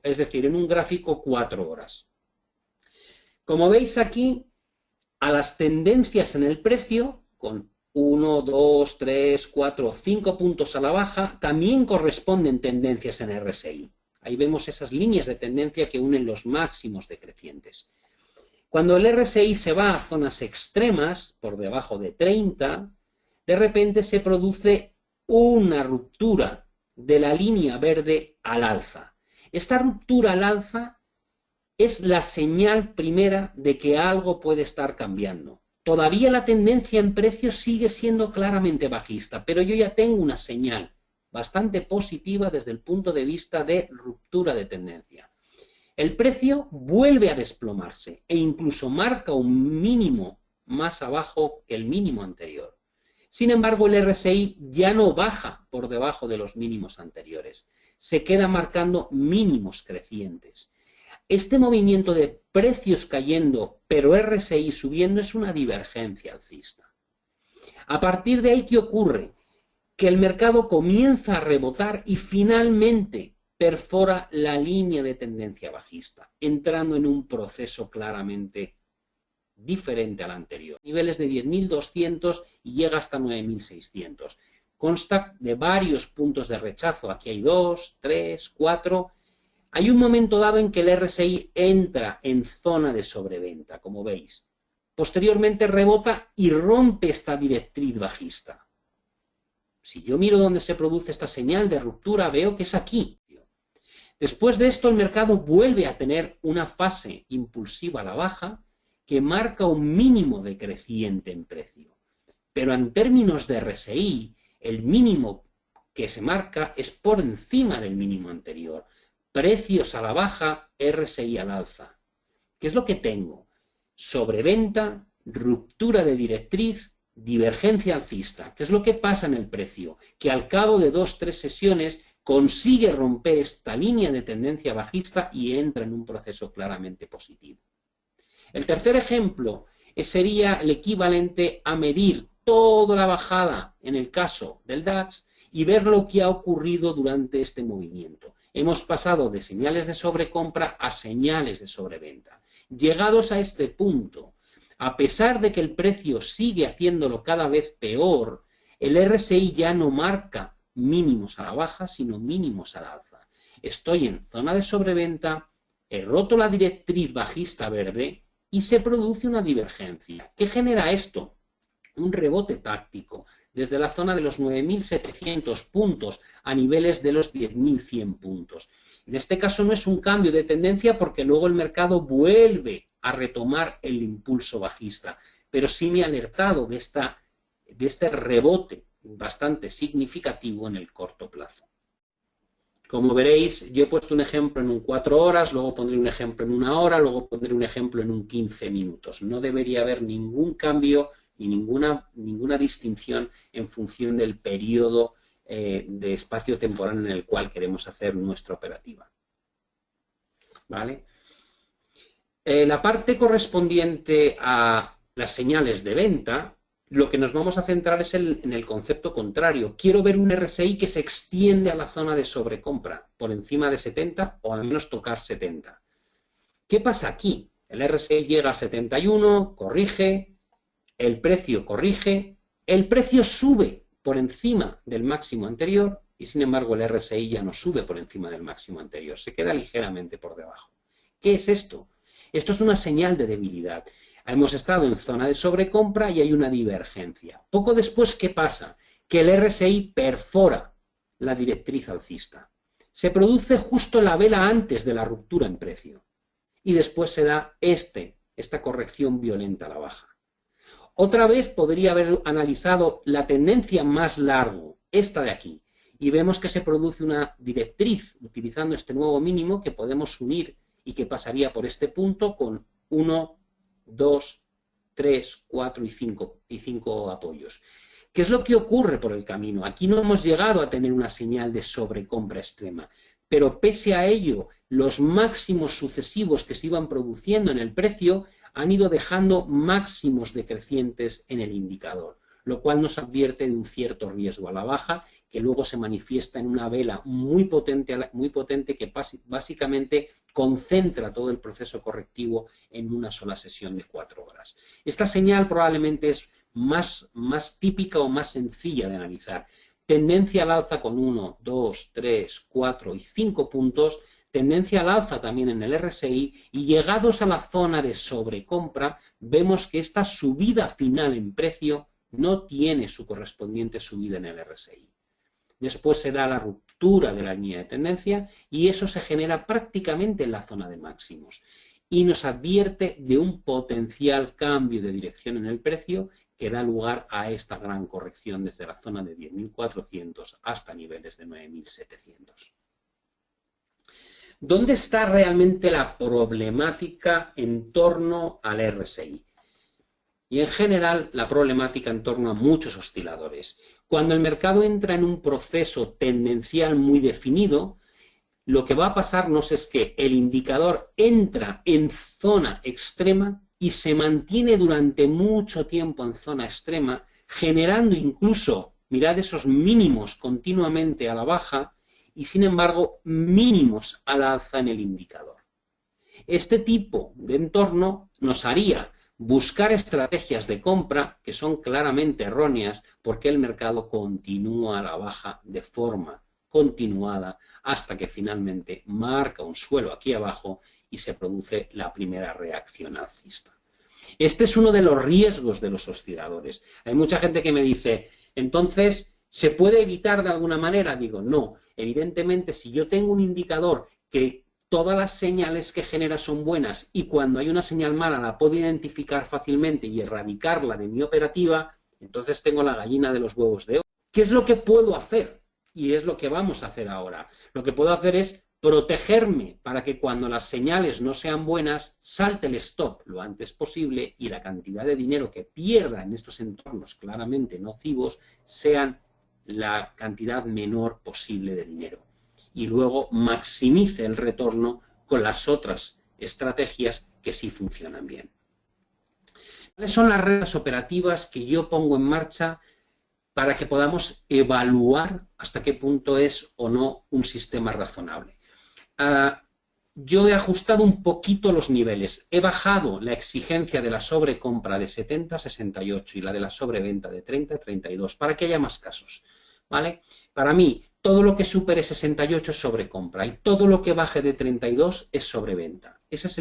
es decir, en un gráfico 4 horas. Como veis aquí, a las tendencias en el precio, con 1, 2, 3, 4, 5 puntos a la baja, también corresponden tendencias en RSI. Ahí vemos esas líneas de tendencia que unen los máximos decrecientes. Cuando el RSI se va a zonas extremas, por debajo de 30, de repente se produce una ruptura de la línea verde al alza. Esta ruptura al alza es la señal primera de que algo puede estar cambiando. Todavía la tendencia en precios sigue siendo claramente bajista, pero yo ya tengo una señal bastante positiva desde el punto de vista de ruptura de tendencia. El precio vuelve a desplomarse e incluso marca un mínimo más abajo que el mínimo anterior. Sin embargo, el RSI ya no baja por debajo de los mínimos anteriores, se queda marcando mínimos crecientes. Este movimiento de precios cayendo, pero RSI subiendo, es una divergencia alcista. A partir de ahí, ¿qué ocurre? Que el mercado comienza a rebotar y finalmente perfora la línea de tendencia bajista, entrando en un proceso claramente diferente al anterior. Niveles de 10.200 y llega hasta 9.600. Consta de varios puntos de rechazo. Aquí hay 2, 3, 4. Hay un momento dado en que el RSI entra en zona de sobreventa, como veis. Posteriormente rebota y rompe esta directriz bajista. Si yo miro dónde se produce esta señal de ruptura, veo que es aquí. Después de esto, el mercado vuelve a tener una fase impulsiva a la baja que marca un mínimo decreciente en precio. Pero en términos de RSI, el mínimo que se marca es por encima del mínimo anterior. Precios a la baja, RSI al alza. ¿Qué es lo que tengo? Sobreventa, ruptura de directriz, divergencia alcista. ¿Qué es lo que pasa en el precio? Que al cabo de 2 o 3 sesiones consigue romper esta línea de tendencia bajista y entra en un proceso claramente positivo. El tercer ejemplo sería el equivalente a medir toda la bajada en el caso del DAX y ver lo que ha ocurrido durante este movimiento. Hemos pasado de señales de sobrecompra a señales de sobreventa. Llegados a este punto, a pesar de que el precio sigue haciéndolo cada vez peor, el RSI ya no marca mínimos a la baja, sino mínimos al alza. Estoy en zona de sobreventa, he roto la directriz bajista verde y se produce una divergencia. ¿Qué genera esto? Un rebote táctico desde la zona de los 9.700 puntos a niveles de los 10.100 puntos. En este caso no es un cambio de tendencia porque luego el mercado vuelve a retomar el impulso bajista, pero sí me ha alertado de este rebote bastante significativo en el corto plazo. Como veréis, yo he puesto un ejemplo en un 4 horas, luego pondré un ejemplo en 1 hora, luego pondré un ejemplo en un 15 minutos. No debería haber ningún cambio ni ninguna distinción en función del periodo de espacio temporal en el cual queremos hacer nuestra operativa. ¿Vale? La parte correspondiente a las señales de venta, lo que nos vamos a centrar es en el concepto contrario. Quiero ver un RSI que se extiende a la zona de sobrecompra, por encima de 70 o al menos tocar 70. ¿Qué pasa aquí? El RSI llega a 71, corrige, el precio corrige, el precio sube por encima del máximo anterior y sin embargo el RSI ya no sube por encima del máximo anterior, se queda ligeramente por debajo. ¿Qué es esto? Esto es una señal de debilidad. Hemos estado en zona de sobrecompra y hay una divergencia. Poco después, ¿qué pasa? Que el RSI perfora la directriz alcista. Se produce justo la vela antes de la ruptura en precio. Y después se da esta corrección violenta a la baja. Otra vez podría haber analizado la tendencia más largo, esta de aquí, y vemos que se produce una directriz utilizando este nuevo mínimo que podemos unir y que pasaría por este punto con 1, 2, 3, 4 y 5 apoyos. ¿Qué es lo que ocurre por el camino? Aquí no hemos llegado a tener una señal de sobrecompra extrema, pero pese a ello, los máximos sucesivos que se iban produciendo en el precio han ido dejando máximos decrecientes en el indicador, lo cual nos advierte de un cierto riesgo a la baja, que luego se manifiesta en una vela muy potente que básicamente concentra todo el proceso correctivo en una sola sesión de 4 horas. Esta señal probablemente es más típica o más sencilla de analizar. Tendencia al alza con 1, 2, 3, 4 y 5 puntos, tendencia al alza también en el RSI, y llegados a la zona de sobrecompra, vemos que esta subida final en precio no tiene su correspondiente subida en el RSI. Después se da la ruptura de la línea de tendencia y eso se genera prácticamente en la zona de máximos y nos advierte de un potencial cambio de dirección en el precio que da lugar a esta gran corrección desde la zona de 10.400 hasta niveles de 9.700. ¿Dónde está realmente la problemática en torno al RSI? Y en general la problemática en torno a muchos osciladores. Cuando el mercado entra en un proceso tendencial muy definido, lo que va a pasarnos es que el indicador entra en zona extrema y se mantiene durante mucho tiempo en zona extrema, generando incluso, mirad esos mínimos continuamente a la baja, y sin embargo mínimos al alza en el indicador. Este tipo de entorno nos haría buscar estrategias de compra que son claramente erróneas porque el mercado continúa a la baja de forma continuada hasta que finalmente marca un suelo aquí abajo y se produce la primera reacción alcista. Este es uno de los riesgos de los osciladores. Hay mucha gente que me dice, entonces, ¿se puede evitar de alguna manera? Digo, no. Evidentemente, si yo tengo un indicador que todas las señales que genera son buenas y cuando hay una señal mala la puedo identificar fácilmente y erradicarla de mi operativa, entonces tengo la gallina de los huevos de oro. ¿Qué es lo que puedo hacer? Y es lo que vamos a hacer ahora. Lo que puedo hacer es protegerme para que cuando las señales no sean buenas, salte el stop lo antes posible y la cantidad de dinero que pierda en estos entornos claramente nocivos sean la cantidad menor posible de dinero. Y luego maximice el retorno con las otras estrategias que sí funcionan bien. ¿Cuáles son las reglas operativas que yo pongo en marcha para que podamos evaluar hasta qué punto es o no un sistema razonable? Yo he ajustado un poquito los niveles. He bajado la exigencia de la sobrecompra de 70 a 68 y la de la sobreventa de 30 a 32 para que haya más casos, ¿vale? Para mí, todo lo que supere 68 es sobrecompra y todo lo que baje de 32 es sobreventa. Esa es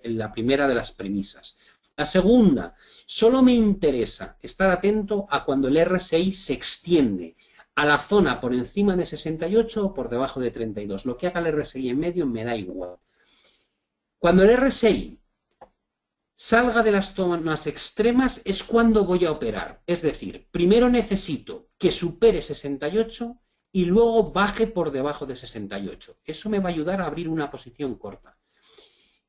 la primera de las premisas. La segunda, solo me interesa estar atento a cuando el RSI se extiende a la zona por encima de 68 o por debajo de 32. Lo que haga el RSI en medio me da igual. Cuando el RSI salga de las zonas extremas es cuando voy a operar. Es decir, primero necesito que supere 68 y luego baje por debajo de 68. Eso me va a ayudar a abrir una posición corta.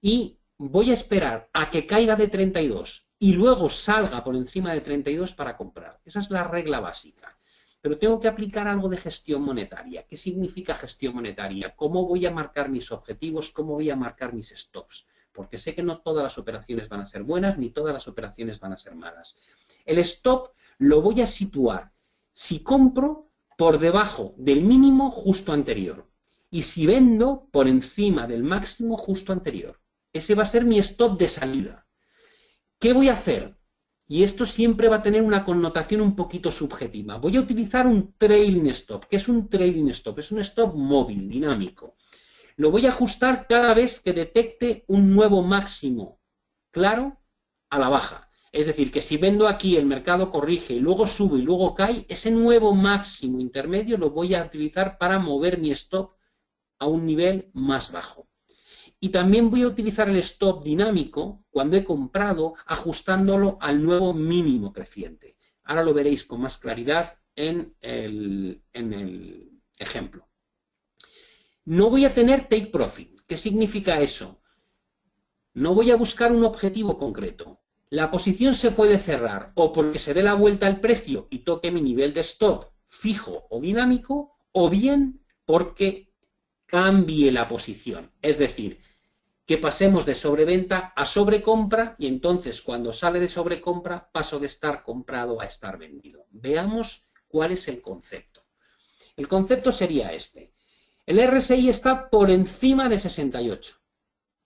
Y voy a esperar a que caiga de 32 y luego salga por encima de 32 para comprar. Esa es la regla básica. Pero tengo que aplicar algo de gestión monetaria. ¿Qué significa gestión monetaria? ¿Cómo voy a marcar mis objetivos? ¿Cómo voy a marcar mis stops? Porque sé que no todas las operaciones van a ser buenas ni todas las operaciones van a ser malas. El stop lo voy a situar si compro por debajo del mínimo justo anterior y si vendo por encima del máximo justo anterior. Ese va a ser mi stop de salida. ¿Qué voy a hacer? Y esto siempre va a tener una connotación un poquito subjetiva. Voy a utilizar un trailing stop. ¿Qué es un trailing stop? Es un stop móvil, dinámico. Lo voy a ajustar cada vez que detecte un nuevo máximo claro a la baja. Es decir, que si vendo aquí, el mercado corrige y luego sube y luego cae, ese nuevo máximo intermedio lo voy a utilizar para mover mi stop a un nivel más bajo. Y también voy a utilizar el stop dinámico cuando he comprado, ajustándolo al nuevo mínimo creciente. Ahora lo veréis con más claridad en el ejemplo. No voy a tener take profit. ¿Qué significa eso? No voy a buscar un objetivo concreto. La posición se puede cerrar o porque se dé la vuelta al precio y toque mi nivel de stop fijo o dinámico, o bien porque cambie la posición. Es decir, que pasemos de sobreventa a sobrecompra y entonces cuando sale de sobrecompra paso de estar comprado a estar vendido. Veamos cuál es el concepto. El concepto sería este. El RSI está por encima de 68,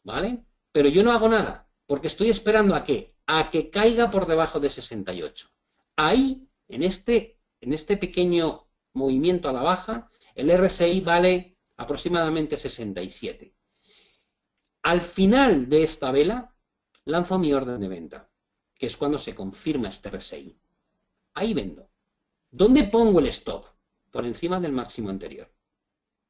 ¿vale? Pero yo no hago nada, porque estoy esperando ¿a qué? A que caiga por debajo de 68. Ahí, en este pequeño movimiento a la baja, el RSI vale aproximadamente 67. Al final de esta vela, lanzo mi orden de venta, que es cuando se confirma este RSI. Ahí vendo. ¿Dónde pongo el stop? Por encima del máximo anterior.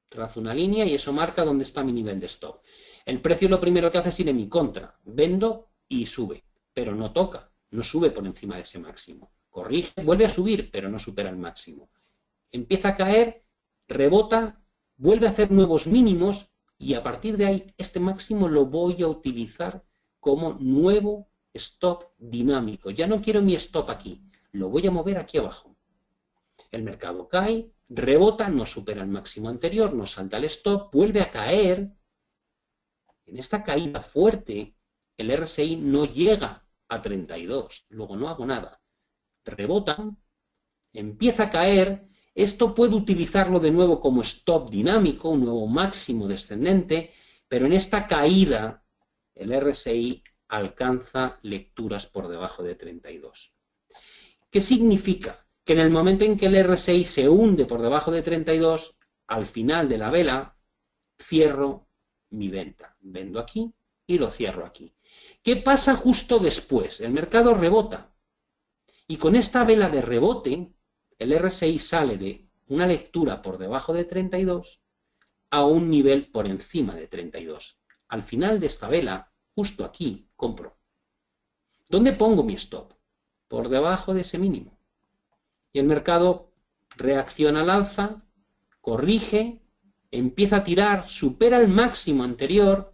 Trazo una línea y eso marca dónde está mi nivel de stop. El precio lo primero que hace es ir en mi contra. Vendo y sube, pero no toca, no sube por encima de ese máximo. Corrige, vuelve a subir, pero no supera el máximo. Empieza a caer, rebota, vuelve a hacer nuevos mínimos y a partir de ahí este máximo lo voy a utilizar como nuevo stop dinámico. Ya no quiero mi stop aquí, lo voy a mover aquí abajo. El mercado cae, rebota, no supera el máximo anterior, no salta el stop, vuelve a caer. En esta caída fuerte, el RSI no llega a 32, luego no hago nada. Rebota, empieza a caer, esto puedo utilizarlo de nuevo como stop dinámico, un nuevo máximo descendente, pero en esta caída el RSI alcanza lecturas por debajo de 32. ¿Qué significa? Que en el momento en que el RSI se hunde por debajo de 32, al final de la vela, cierro mi venta. Vendo aquí y lo cierro aquí. ¿Qué pasa justo después? El mercado rebota. Y con esta vela de rebote, el RSI sale de una lectura por debajo de 32 a un nivel por encima de 32. Al final de esta vela, justo aquí, compro. ¿Dónde pongo mi stop? Por debajo de ese mínimo. Y el mercado reacciona al alza, corrige, empieza a tirar, supera el máximo anterior,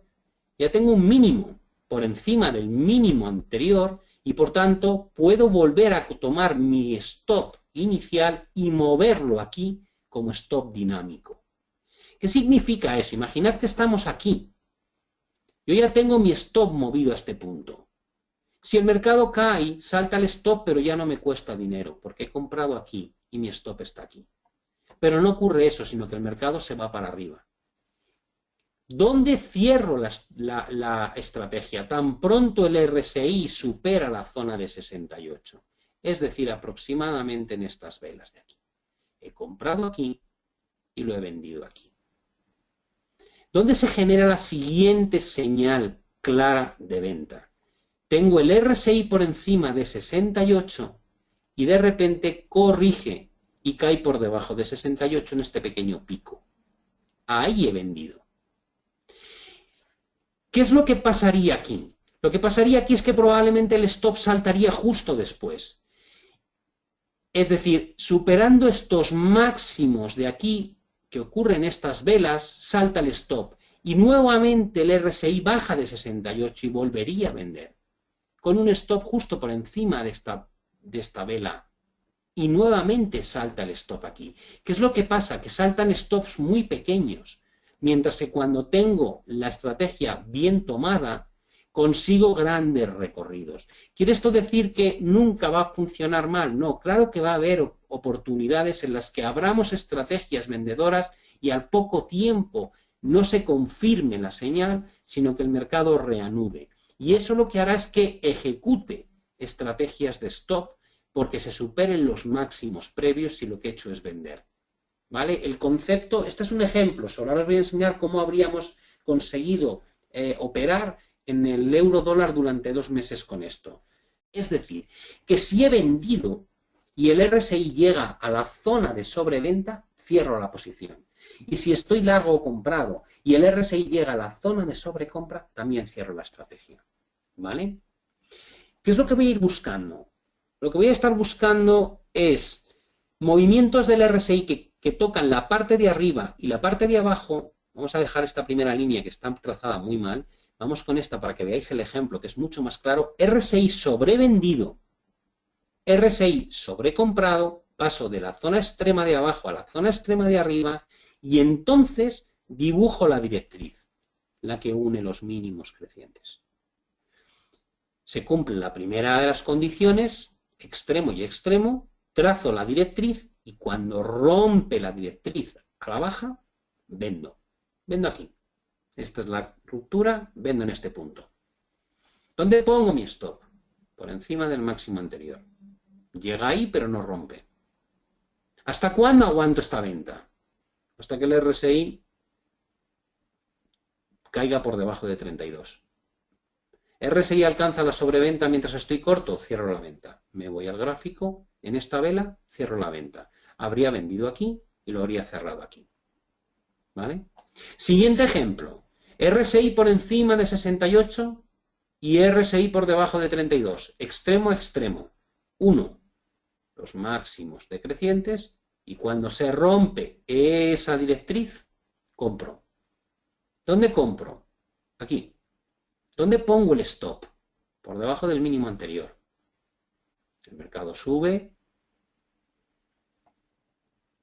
ya tengo un mínimo por encima del mínimo anterior y por tanto puedo volver a tomar mi stop inicial y moverlo aquí como stop dinámico. ¿Qué significa eso? Imaginad que estamos aquí. Yo ya tengo mi stop movido a este punto. Si el mercado cae, salta el stop, pero ya no me cuesta dinero, porque he comprado aquí y mi stop está aquí. Pero no ocurre eso, sino que el mercado se va para arriba. ¿Dónde cierro la estrategia? Tan pronto el RSI supera la zona de 68. Es decir, aproximadamente en estas velas de aquí. He comprado aquí y lo he vendido aquí. ¿Dónde se genera la siguiente señal clara de venta? Tengo el RSI por encima de 68 y de repente corrige y cae por debajo de 68 en este pequeño pico. Ahí he vendido. ¿Qué es lo que pasaría aquí? Lo que pasaría aquí es que probablemente el stop saltaría justo después. Es decir, superando estos máximos de aquí que ocurren estas velas, salta el stop y nuevamente el RSI baja de 68 y volvería a vender. Con un stop justo por encima de esta vela y nuevamente salta el stop aquí. ¿Qué es lo que pasa? Que saltan stops muy pequeños, mientras que cuando tengo la estrategia bien tomada, consigo grandes recorridos. ¿Quiere esto decir que nunca va a funcionar mal? No, claro que va a haber oportunidades en las que abramos estrategias vendedoras y al poco tiempo no se confirme la señal, sino que el mercado reanude. Y eso lo que hará es que ejecute estrategias de stop porque se superen los máximos previos si lo que he hecho es vender. ¿Vale? El concepto, este es un ejemplo, solo ahora os voy a enseñar cómo habríamos conseguido operar en el euro dólar durante 2 meses con esto. Es decir, que si he vendido y el RSI llega a la zona de sobreventa, cierro la posición. Y si estoy largo o comprado y el RSI llega a la zona de sobrecompra, también cierro la estrategia. ¿Vale? ¿Qué es lo que voy a ir buscando? Lo que voy a estar buscando es movimientos del RSI que tocan la parte de arriba y la parte de abajo. Vamos a dejar esta primera línea que está trazada muy mal. Vamos con esta para que veáis el ejemplo, que es mucho más claro. RSI sobrevendido, RSI sobrecomprado, paso de la zona extrema de abajo a la zona extrema de arriba y entonces dibujo la directriz. la que une los mínimos crecientes. Se cumple la primera de las condiciones, extremo y extremo, trazo la directriz y cuando rompe la directriz a la baja, vendo. Vendo aquí. Esta es la ruptura, vendo en este punto. ¿Dónde pongo mi stop? Por encima del máximo anterior. Llega ahí, pero no rompe. ¿Hasta cuándo aguanto esta venta? Hasta que el RSI caiga por debajo de 32. RSI alcanza la sobreventa mientras estoy corto, cierro la venta. Me voy al gráfico, en esta vela, cierro la venta. Habría vendido aquí y lo habría cerrado aquí. ¿Vale? Siguiente ejemplo. RSI por encima de 68 y RSI por debajo de 32. Extremo a extremo. 1. Los máximos decrecientes y cuando se rompe esa directriz, compro. ¿Dónde compro? Aquí. ¿Dónde pongo el stop? Por debajo del mínimo anterior. El mercado sube,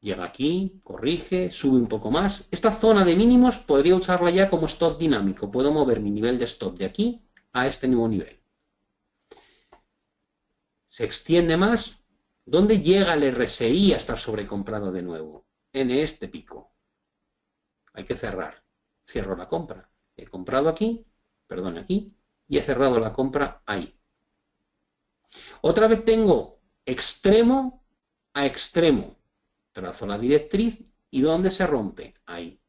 llega aquí, corrige, sube un poco más. Esta zona de mínimos podría usarla ya como stop dinámico. Puedo mover mi nivel de stop de aquí a este nuevo nivel. Se extiende más. ¿Dónde llega el RSI a estar sobrecomprado de nuevo? En este pico. Hay que cerrar. Cierro la compra. He comprado aquí, perdón, aquí, y he cerrado la compra ahí. Otra vez tengo extremo a extremo. Trazo la directriz y ¿dónde se rompe? Ahí.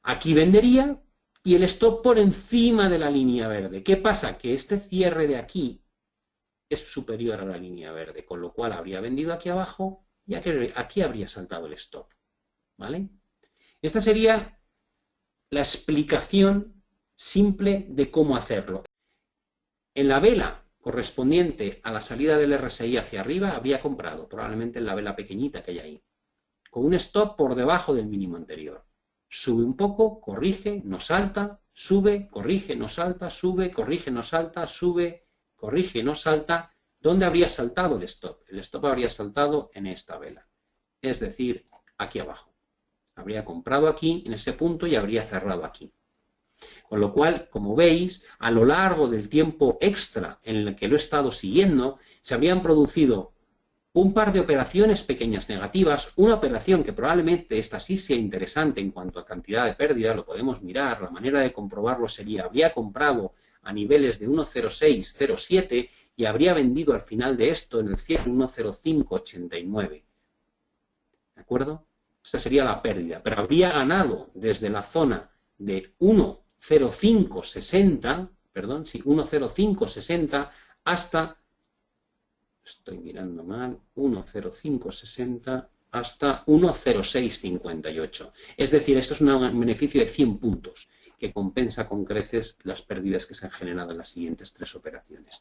Aquí vendería y el stop por encima de la línea verde. ¿Qué pasa? Que este cierre de aquí es superior a la línea verde, con lo cual habría vendido aquí abajo y aquí habría saltado el stop. ¿Vale? Esta sería la explicación simple de cómo hacerlo. En la vela correspondiente a la salida del RSI hacia arriba había comprado, probablemente en la vela pequeñita que hay ahí, con un stop por debajo del mínimo anterior. Sube un poco, corrige, no salta, sube, corrige, no salta, sube, corrige, no salta, sube, corrige, no salta. ¿Dónde habría saltado el stop? El stop habría saltado en esta vela, es decir, aquí abajo. Habría comprado aquí, en ese punto, y habría cerrado aquí. Con lo cual, como veis, a lo largo del tiempo extra en el que lo he estado siguiendo, se habrían producido un par de operaciones pequeñas negativas, una operación que probablemente esta sí sea interesante en cuanto a cantidad de pérdida, lo podemos mirar, la manera de comprobarlo sería, habría comprado a niveles de 1.0607 y habría vendido al final de esto en el cierre 1.0589. ¿De acuerdo? Esta sería la pérdida, pero habría ganado desde la zona de 1.0560, perdón, sí, 1.0560 hasta, estoy mirando mal, 1.0560 hasta 1.0658. Es decir, esto es un beneficio de 100 puntos que compensa con creces las pérdidas que se han generado en las siguientes tres operaciones.